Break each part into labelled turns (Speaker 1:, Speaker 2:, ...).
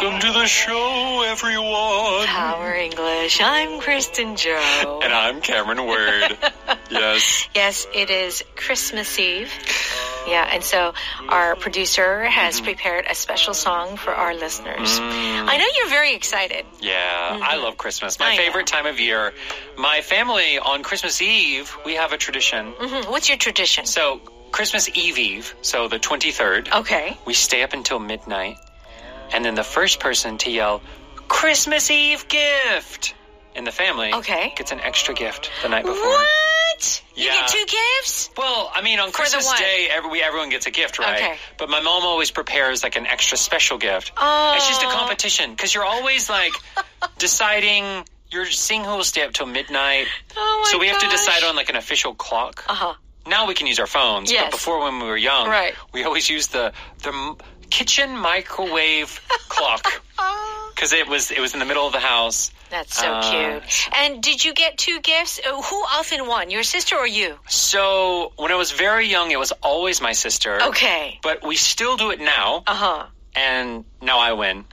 Speaker 1: Welcome to the show, everyone.
Speaker 2: Power English. I'm Kristen Joe.
Speaker 1: And I'm Cameron Word. Yes.
Speaker 2: Yes, it is Christmas Eve. Yeah, and so our producer has prepared a special song for our listeners. I know you're very excited.
Speaker 1: Yeah, I love Christmas. My favorite time of year. My family, on Christmas Eve, we have a tradition.
Speaker 2: What's your tradition?
Speaker 1: So, Christmas Eve, so the 23rd.
Speaker 2: Okay.
Speaker 1: We stay up until midnight. And then the first person to yell, Christmas Eve gift, in the family gets an extra gift the night before.
Speaker 2: What? You get two gifts?
Speaker 1: Well, I mean, on Christmas Day, everyone gets a gift, right?
Speaker 2: Okay.
Speaker 1: But my mom always prepares like an extra special gift.
Speaker 2: Oh.
Speaker 1: It's just a competition because you're always like deciding, you're seeing who will stay up till midnight.
Speaker 2: Oh my
Speaker 1: So we have to decide on like an official clock. Now we can use our phones, but before when we were young, we always used the kitchen microwave clock because it was in the middle of the house.
Speaker 2: That's so cute. And did you get two gifts? Who often won, your sister or you?
Speaker 1: So when I was very young, it was always my sister.
Speaker 2: Okay.
Speaker 1: But we still do it now. And now I win.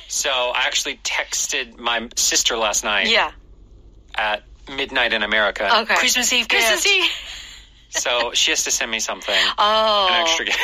Speaker 1: So I actually texted my sister last night.
Speaker 2: Yeah.
Speaker 1: At midnight in America.
Speaker 2: Okay.
Speaker 1: Christmas Eve gift.
Speaker 2: Christmas Eve.
Speaker 1: So she has to send me something.
Speaker 2: An
Speaker 1: extra gift.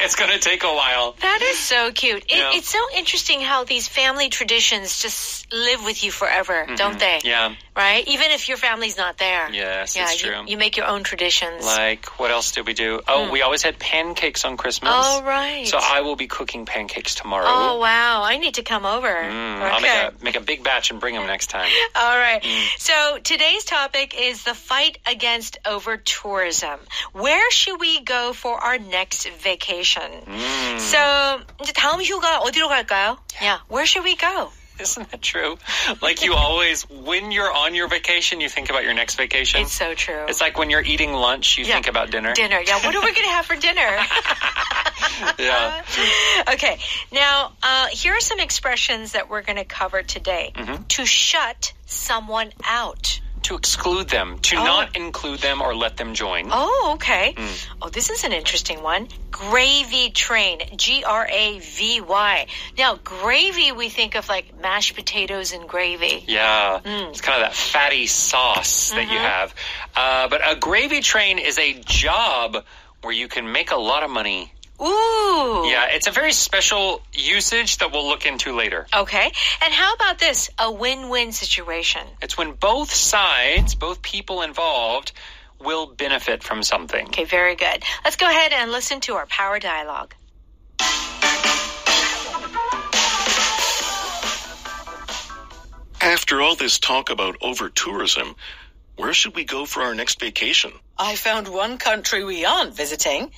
Speaker 1: It's going to take a while.
Speaker 2: That is so cute. It's so interesting how these family traditions just live with you forever, don't they?
Speaker 1: Yeah.
Speaker 2: Right? Even if your family's not there.
Speaker 1: Yes, it's true.
Speaker 2: You make your own traditions.
Speaker 1: Like, what else did we do? Oh, we always had pancakes on Christmas.
Speaker 2: Oh, right.
Speaker 1: So I will be cooking pancakes tomorrow.
Speaker 2: Oh, wow. I need to come over.
Speaker 1: I'll make a big batch and bring them next time.
Speaker 2: All right. So today's topic is the fight against over-tourism. Where should we go for our next vacation? So 이제 다음 휴가 어디로 갈까요? Yeah. Where should we go?
Speaker 1: Isn't that true? Like you always, when you're on your vacation, you think about your next vacation.
Speaker 2: It's so true.
Speaker 1: It's like when you're eating lunch, you think about dinner.
Speaker 2: Dinner. Yeah. What are we going to have for dinner?
Speaker 1: Yeah.
Speaker 2: Okay. Now, here are some expressions that we're going to cover today. To shut someone out.
Speaker 1: To exclude them, to not include them or let them join.
Speaker 2: Oh, okay. Oh, this is an interesting one. Gravy train, Gravy. Now, gravy, we think of like mashed potatoes and gravy.
Speaker 1: Yeah, it's kind of that fatty sauce that you have. But a gravy train is a job where you can make a lot of money.
Speaker 2: Ooh.
Speaker 1: Yeah, it's a very special usage that we'll look into later.
Speaker 2: Okay. And how about this? A win-win situation.
Speaker 1: It's when both sides, both people involved, will benefit from something.
Speaker 2: Okay, very good. Let's go ahead and listen to our power dialogue.
Speaker 3: After all this talk about over-tourism, where should we go for our next vacation?
Speaker 4: I found one country we aren't visiting.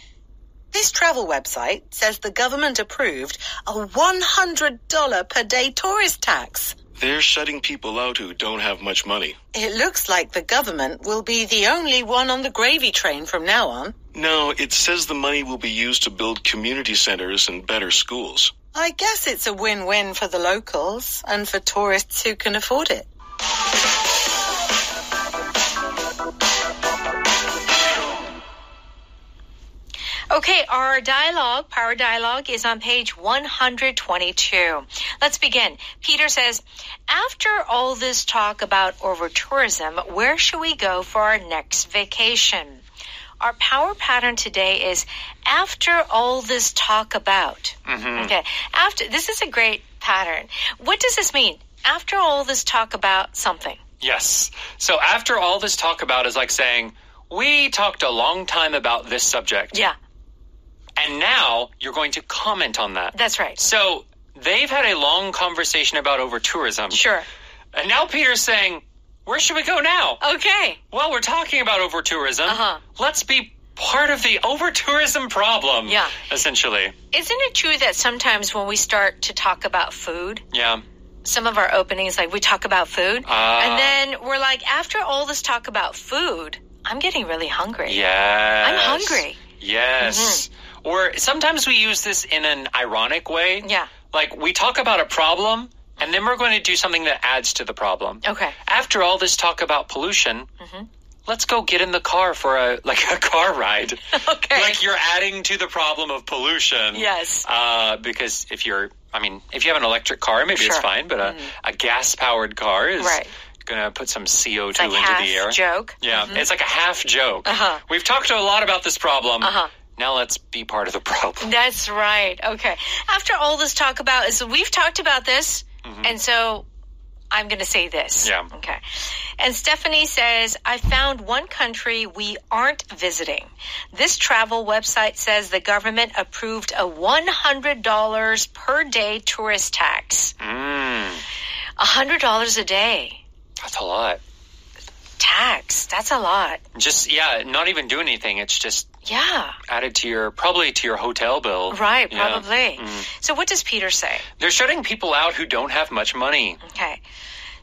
Speaker 4: This travel website says the government approved a $100 per day tourist tax.
Speaker 3: They're shutting people out who don't have much money.
Speaker 4: It looks like the government will be the only one on the gravy train from now on.
Speaker 3: No, it says the money will be used to build community centers and better schools.
Speaker 4: I guess it's a win-win for the locals and for tourists who can afford it.
Speaker 2: Okay, our dialogue, power dialogue, is on page 122. Let's begin. Peter says, after all this talk about over-tourism, where should we go for our next vacation? Our power pattern today is after all this talk about. Okay, this is a great pattern. What does this mean? After all this talk about something.
Speaker 1: Yes. So after all this talk about is like saying, we talked a long time about this subject.
Speaker 2: Yeah.
Speaker 1: And now you're going to comment on that.
Speaker 2: That's right.
Speaker 1: So they've had a long conversation about over-tourism.
Speaker 2: Sure.
Speaker 1: And now Peter's saying, where should we go now?
Speaker 2: Okay.
Speaker 1: Well, we're talking about over-tourism. Let's be part of the over-tourism problem.
Speaker 2: Yeah.
Speaker 1: Essentially.
Speaker 2: Isn't it true that sometimes when we start to talk about food, some of our openings, like we talk about food, and then we're like, after all this talk about food, I'm getting really hungry.
Speaker 1: Yes.
Speaker 2: I'm hungry.
Speaker 1: Yes. Or sometimes we use this in an ironic way.
Speaker 2: Yeah.
Speaker 1: Like we talk about a problem, and then we're going to do something that adds to the problem.
Speaker 2: Okay.
Speaker 1: After all this talk about pollution, let's go get in the car for a car ride.
Speaker 2: Okay.
Speaker 1: Like you're adding to the problem of pollution.
Speaker 2: Yes.
Speaker 1: Because if you have an electric car, maybe it's fine, but a gas-powered car is going to put some CO2 into the air.
Speaker 2: Joke.
Speaker 1: Yeah, it's like a half joke. We've talked a lot about this problem. Now let's be part of the problem.
Speaker 2: That's right. Okay. After all this talk about, so we've talked about this, and so I'm going to say this.
Speaker 1: Yeah.
Speaker 2: Okay. And Stephanie says, I found one country we aren't visiting. This travel website says the government approved a $100 per day tourist tax. $100 a day.
Speaker 1: That's a lot.
Speaker 2: Tax. That's a lot.
Speaker 1: Just, not even do anything. It's just added to probably to your hotel bill.
Speaker 2: Right, probably. So what does Peter say?
Speaker 1: They're shutting people out who don't have much money.
Speaker 2: Okay.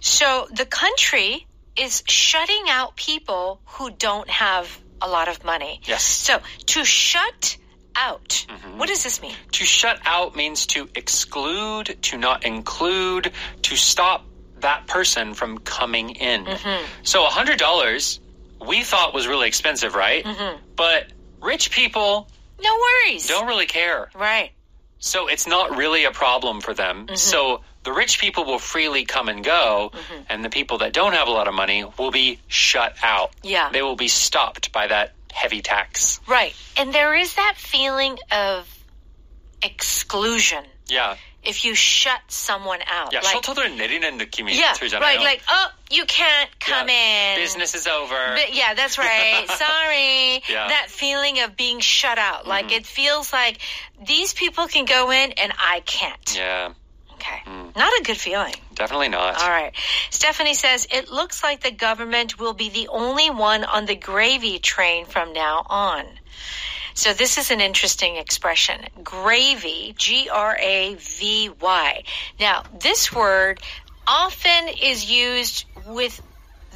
Speaker 2: So the country is shutting out people who don't have a lot of money.
Speaker 1: Yes.
Speaker 2: So to shut out, what does this mean?
Speaker 1: To shut out means to exclude, to not include, to stop that person from coming in. So $100 we thought was really expensive, right? But rich people,
Speaker 2: no worries,
Speaker 1: don't really care.
Speaker 2: Right.
Speaker 1: So it's not really a problem for them. So the rich people will freely come and go, and the people that don't have a lot of money will be shut out.
Speaker 2: Yeah.
Speaker 1: They will be stopped by that heavy tax.
Speaker 2: Right. And there is that feeling of exclusion.
Speaker 1: Yeah.
Speaker 2: If you shut someone out.
Speaker 1: Yeah, 셔터를 내리는 느낌이 들잖아요.
Speaker 2: Right, like, you can't come in.
Speaker 1: Business is over.
Speaker 2: Yeah, that's right. Sorry. That feeling of being shut out. Like, it feels like these people can go in and I can't.
Speaker 1: Yeah.
Speaker 2: Okay. Not a good feeling.
Speaker 1: Definitely not.
Speaker 2: All right. Stephanie says, it looks like the government will be the only one on the gravy train from now on. So this is an interesting expression. Gravy, Gravy. Now, this word often is used with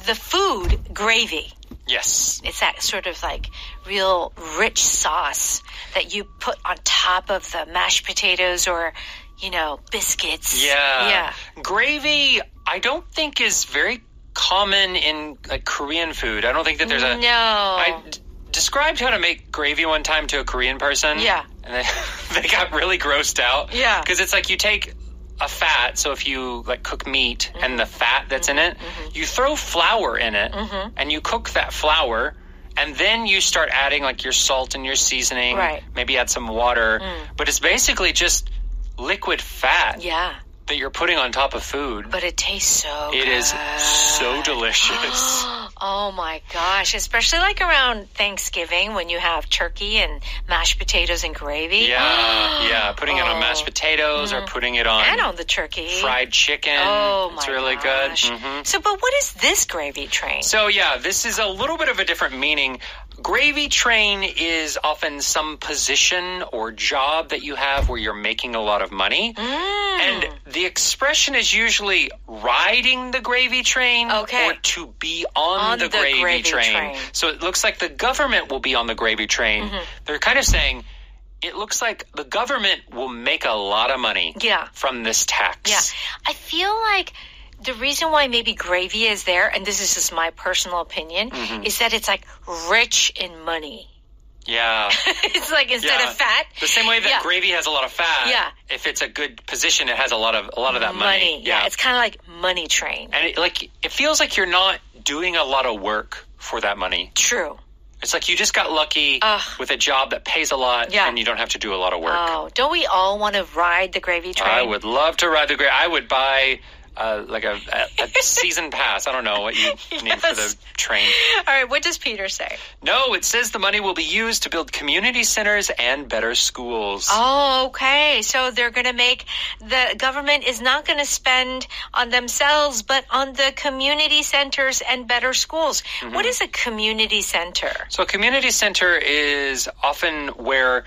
Speaker 2: the food gravy.
Speaker 1: Yes.
Speaker 2: It's that sort of like real rich sauce that you put on top of the mashed potatoes or, biscuits.
Speaker 1: Yeah. Gravy, I don't think is very common in Korean food. I don't think that there's a...
Speaker 2: No.
Speaker 1: I described how to make gravy one time to a Korean person.
Speaker 2: Yeah.
Speaker 1: And they got really grossed out.
Speaker 2: Yeah.
Speaker 1: Because it's like you take a fat, so if you cook meat and the fat that's in it, you throw flour in it and you cook that flour and then you start adding your salt and your seasoning.
Speaker 2: Right.
Speaker 1: Maybe add some water. But it's basically just liquid fat.
Speaker 2: Yeah.
Speaker 1: That you're putting on top of food.
Speaker 2: But it tastes so good.
Speaker 1: It is so delicious.
Speaker 2: Oh my gosh. Especially around Thanksgiving when you have turkey and mashed potatoes and gravy.
Speaker 1: Yeah. Putting it on mashed potatoes or putting it on...
Speaker 2: And on the turkey.
Speaker 1: Fried chicken.
Speaker 2: Oh my
Speaker 1: It's really
Speaker 2: gosh.
Speaker 1: good.
Speaker 2: So, but what is this gravy train?
Speaker 1: So this is a little bit of a different meaning. Gravy train is often some position or job that you have where you're making a lot of money. And the expression is usually riding the gravy train or to be on the gravy train. So it looks like the government will be on the gravy train. They're kind of saying it looks like the government will make a lot of money from this tax.
Speaker 2: Yeah. I feel like the reason why maybe gravy is there, and this is just my personal opinion, is that it's rich in money.
Speaker 1: Yeah.
Speaker 2: It's instead of fat.
Speaker 1: The same way that gravy has a lot of fat. If it's a good position, it has a lot of that money.
Speaker 2: Yeah. It's kind of like money train.
Speaker 1: And it feels like you're not doing a lot of work for that money.
Speaker 2: True.
Speaker 1: It's like you just got lucky with a job that pays a lot and you don't have to do a lot of work.
Speaker 2: Oh, don't we all want to ride the gravy train?
Speaker 1: I would love to ride the gravy. I would buy a season pass. I don't know what you need for the train.
Speaker 2: All right, what does Peter say?
Speaker 1: No, it says the money will be used to build community centers and better schools.
Speaker 2: Oh, okay. So they're going to the government is not going to spend on themselves, but on the community centers and better schools. What is a community center?
Speaker 1: So a community center is often where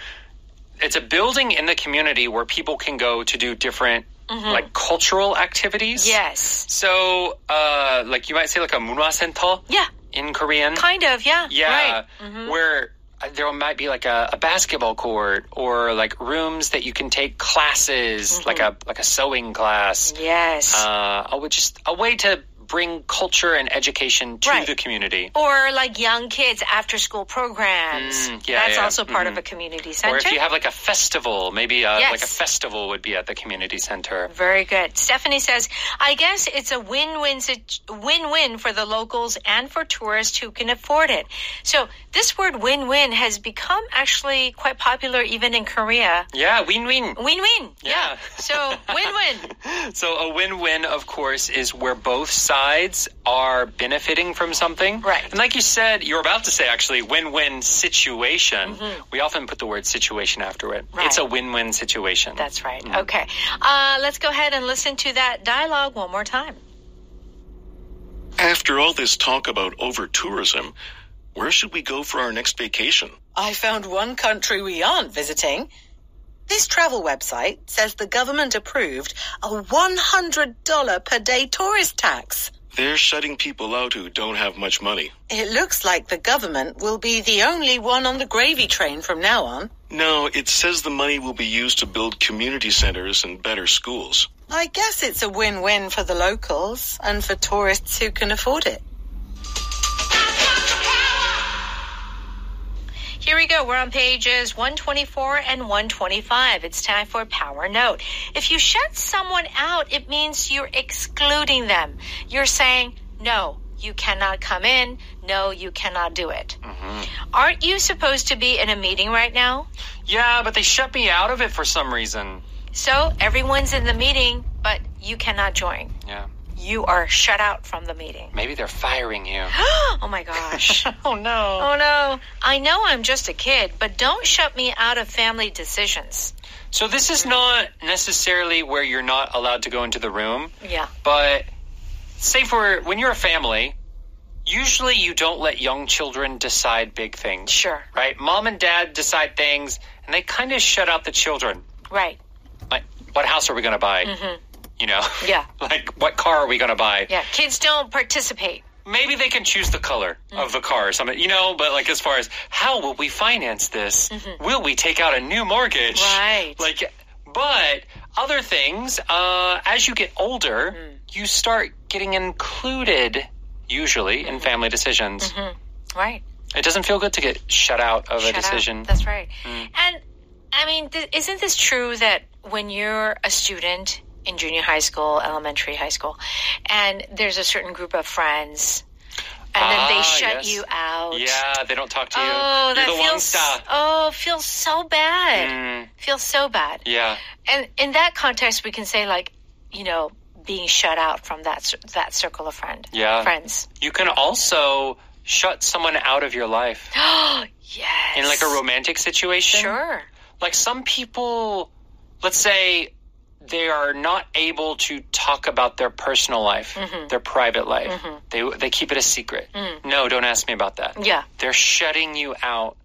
Speaker 1: it's a building in the community where people can go to do different cultural activities.
Speaker 2: Yes.
Speaker 1: So, you might say a 문화센터.
Speaker 2: Yeah.
Speaker 1: In Korean.
Speaker 2: Kind of, yeah.
Speaker 1: Yeah. Right. Where there might be a basketball court or rooms that you can take classes, like a sewing class.
Speaker 2: Yes.
Speaker 1: Just a way to bring culture and education to the community.
Speaker 2: Or like young kids after-school programs. That's also part of a community center.
Speaker 1: Or if you have like a festival, maybe like a festival would be at the community center.
Speaker 2: Very good. Stephanie says, I guess it's a win-win for the locals and for tourists who can afford it. So this word win-win has become actually quite popular even in Korea.
Speaker 1: Yeah, win-win.
Speaker 2: Win-win. Yeah. So win-win.
Speaker 1: So a win-win, of course, is where both sides are benefiting from something.
Speaker 2: Right.
Speaker 1: And like you said, you're about to say actually win-win situation. We often put the word situation after it.
Speaker 2: Right.
Speaker 1: It's a win-win situation.
Speaker 2: That's right. Okay. Let's go ahead and listen to that dialogue one more time.
Speaker 3: After all this talk about over-tourism, where should we go for our next vacation?
Speaker 4: I found one country we aren't visiting. This travel website says the government approved a $100 per day tourist tax.
Speaker 3: They're shutting people out who don't have much money.
Speaker 4: It looks like the government will be the only one on the gravy train from now on.
Speaker 3: No, it says the money will be used to build community centers and better schools.
Speaker 4: I guess it's a win-win for the locals and for tourists who can afford it.
Speaker 2: Here we go. We're on pages 124 and 125. It's time for Power Note. If you shut someone out, it means you're excluding them. You're saying, no, you cannot come in. No, you cannot do it. Aren't you supposed to be in a meeting right now?
Speaker 1: Yeah, but they shut me out of it for some reason.
Speaker 2: So everyone's in the meeting, but you cannot join.
Speaker 1: Yeah.
Speaker 2: You are shut out from the meeting.
Speaker 1: Maybe they're firing you.
Speaker 2: Oh, my gosh.
Speaker 1: Oh, no.
Speaker 2: Oh, no. I know I'm just a kid, but don't shut me out of family decisions.
Speaker 1: So this is not necessarily where you're not allowed to go into the room.
Speaker 2: Yeah.
Speaker 1: But say when you're a family, usually you don't let young children decide big things.
Speaker 2: Sure.
Speaker 1: Right? Mom and dad decide things, and they kind of shut out the children.
Speaker 2: Right.
Speaker 1: Like, what house are we going to buy? You know?
Speaker 2: Yeah.
Speaker 1: Like, what car are we going to buy?
Speaker 2: Yeah, kids don't participate.
Speaker 1: Maybe they can choose the color of the car or something, you know, but like as far as how will we finance this? Will we take out a new mortgage?
Speaker 2: Right.
Speaker 1: Like, but other things, as you get older, you start getting included, usually, in family decisions.
Speaker 2: Right.
Speaker 1: It doesn't feel good to get shut out of a decision.
Speaker 2: That's right. And, I mean, isn't this true that when you're a student in junior high school, elementary high school, and there's a certain group of friends, and then they shut you out.
Speaker 1: Yeah, they don't talk to you.
Speaker 2: Oh,
Speaker 1: You're the
Speaker 2: feels so bad. Feels so bad.
Speaker 1: Yeah.
Speaker 2: And in that context, we can say, like, you know, being shut out from that circle of friends.
Speaker 1: You can also shut someone out of your life.
Speaker 2: Oh, yes.
Speaker 1: In like a romantic situation.
Speaker 2: Sure.
Speaker 1: Like some people, let's say, they are not able to talk about their personal life, their private life. They keep it a secret. No, don't ask me about that.
Speaker 2: Yeah.
Speaker 1: They're shutting you out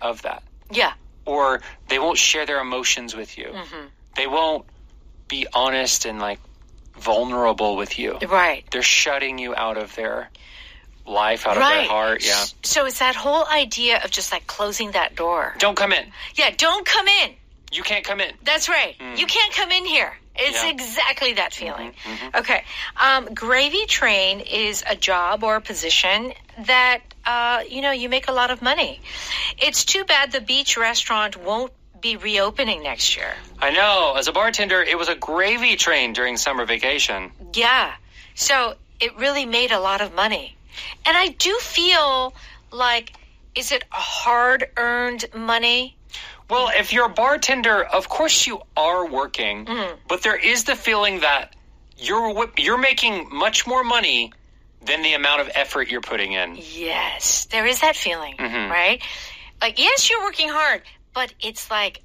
Speaker 1: of that.
Speaker 2: Yeah.
Speaker 1: Or they won't share their emotions with you. They won't be honest and like vulnerable with you.
Speaker 2: Right.
Speaker 1: They're shutting you out of their life, out of their heart. Yeah.
Speaker 2: So it's that whole idea of just like closing that door.
Speaker 1: Don't come in.
Speaker 2: Yeah, don't come in.
Speaker 1: You can't come in.
Speaker 2: That's right. You can't come in here. It's exactly that feeling. Okay. Gravy train is a job or a position that, you make a lot of money. It's too bad the beach restaurant won't be reopening next year.
Speaker 1: I know. As a bartender, it was a gravy train during summer vacation.
Speaker 2: Yeah. So it really made a lot of money. And I do feel like, is it hard-earned money?
Speaker 1: Well, if you're a bartender, of course you are working, but there is the feeling that you're making much more money than the amount of effort you're putting in.
Speaker 2: Yes, there is that feeling, right? Like, yes, you're working hard, but it's like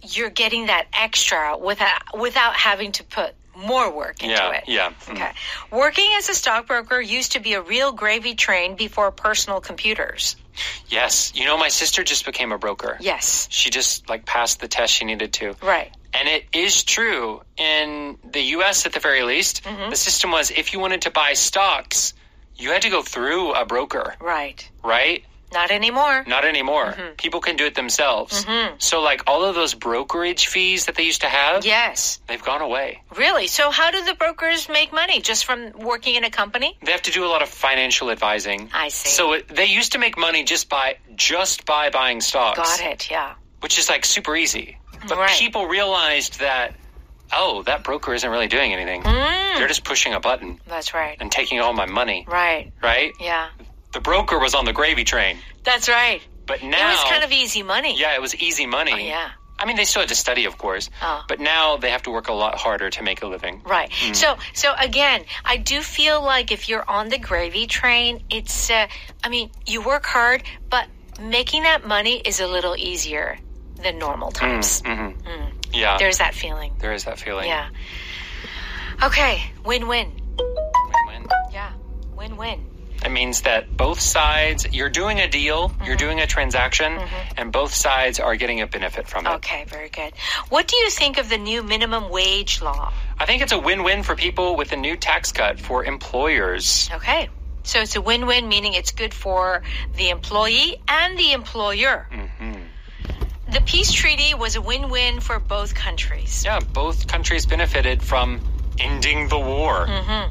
Speaker 2: you're getting that extra without having to put more work into it.
Speaker 1: Yeah.
Speaker 2: Okay. Working as a stockbroker used to be a real gravy train before personal computers.
Speaker 1: Yes. You know, my sister just became a broker.
Speaker 2: Yes.
Speaker 1: She just passed the test she needed to.
Speaker 2: Right.
Speaker 1: And it is true. In the U.S., at the very least, the system was if you wanted to buy stocks, you had to go through a broker.
Speaker 2: Right.
Speaker 1: Right?
Speaker 2: Not anymore.
Speaker 1: Not anymore. People can do it themselves. So like all of those brokerage fees that they used to have,
Speaker 2: yes,
Speaker 1: they've gone away.
Speaker 2: Really? So how do the brokers make money? Just from working in a company?
Speaker 1: They have to do a lot of financial advising.
Speaker 2: I see.
Speaker 1: So they used to make money just by buying stocks.
Speaker 2: Got it, yeah.
Speaker 1: Which is like super easy. But people realized that, oh, that broker isn't really doing anything. They're just pushing a button.
Speaker 2: That's right.
Speaker 1: And taking all my money.
Speaker 2: Right.
Speaker 1: Right?
Speaker 2: Yeah.
Speaker 1: The broker was on the gravy train.
Speaker 2: That's right.
Speaker 1: But now...
Speaker 2: It was kind of easy money.
Speaker 1: Yeah, it was easy money.
Speaker 2: Oh, yeah.
Speaker 1: I mean, they still had to study, of course. Oh. But now they have to work a lot harder to make a living.
Speaker 2: Right. So again, I do feel like if you're on the gravy train, it's, you work hard, but making that money is a little easier than normal times.
Speaker 1: Yeah.
Speaker 2: There's that feeling.
Speaker 1: There is that feeling.
Speaker 2: Yeah. Okay. Win-win.
Speaker 1: Win-win.
Speaker 2: Yeah. Win-win.
Speaker 1: It means that both sides, you're doing a deal, you're doing a transaction, and both sides are getting a benefit from it.
Speaker 2: Okay, very good. What do you think of the new minimum wage law?
Speaker 1: I think it's a win-win for people with a new tax cut for employers.
Speaker 2: Okay. So it's a win-win, meaning it's good for the employee and the employer. The peace treaty was a win-win for both countries.
Speaker 1: Yeah, both countries benefited from ending the war,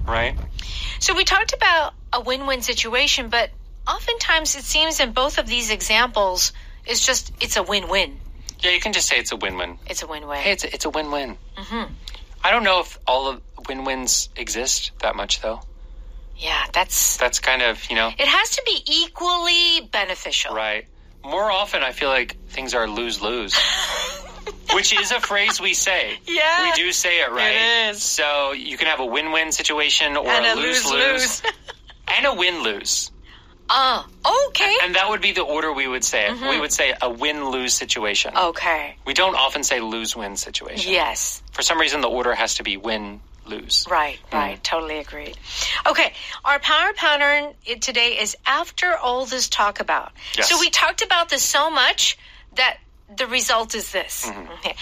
Speaker 1: right?
Speaker 2: So we talked about a win-win situation, but oftentimes it seems in both of these examples, it's a win-win.
Speaker 1: Yeah, you can just say it's a win-win.
Speaker 2: It's a win-win.
Speaker 1: Hey, it's a win-win. I don't know if all of win-wins exist that much, though.
Speaker 2: Yeah, that's
Speaker 1: kind of,
Speaker 2: It has to be equally beneficial.
Speaker 1: Right. More often, I feel like things are lose-lose. Which is a phrase we say. Yeah. We do say it, right?
Speaker 2: It is.
Speaker 1: So you can have a win-win situation or
Speaker 2: and
Speaker 1: a lose-lose. And a win-lose.
Speaker 2: Okay.
Speaker 1: And that would be the order we would say it. We would say a win-lose situation.
Speaker 2: Okay.
Speaker 1: We don't often say lose-win situation.
Speaker 2: Yes.
Speaker 1: For some reason, the order has to be win-lose.
Speaker 2: Right. Totally agreed. Okay. Our power pattern today is after all this talk about.
Speaker 1: Yes.
Speaker 2: So we talked about this so much that the result is this. Okay.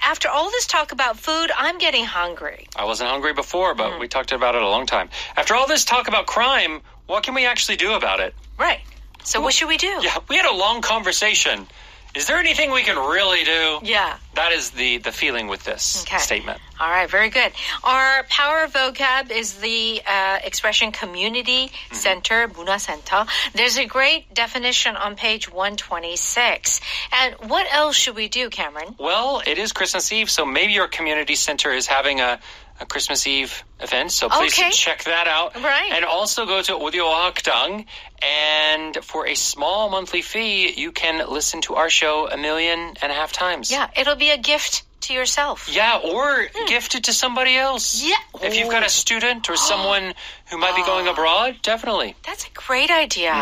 Speaker 2: After all this talk about food, I'm getting hungry.
Speaker 1: I wasn't hungry before, but we talked about it a long time. After all this talk about crime, what can we actually do about it?
Speaker 2: Right. So what should we do?
Speaker 1: Yeah, we had a long conversation. Is there anything we can really do?
Speaker 2: Yeah.
Speaker 1: That is the feeling with this statement.
Speaker 2: All right, very good. Our power vocab is the expression community center, 문화센터. There's a great definition on page 126. And what else should we do, Cameron?
Speaker 1: Well, it is Christmas Eve, so maybe your community center is having a Christmas Eve event, so please check that out.
Speaker 2: Right.
Speaker 1: And also go to 오디오학당, and for a small monthly fee, you can listen to our show 1.5 million times.
Speaker 2: Yeah, it'll be a gift to yourself.
Speaker 1: Yeah, or gift it to somebody else.
Speaker 2: Yeah.
Speaker 1: If you've got a student or someone who might be going abroad, definitely.
Speaker 2: That's a great idea.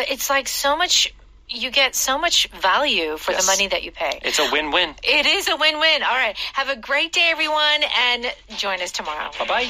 Speaker 2: It's like you get so much value for the money that you pay.
Speaker 1: It's a win-win.
Speaker 2: It is a win-win. All right. Have a great day, everyone, and join us tomorrow.
Speaker 1: Bye-bye.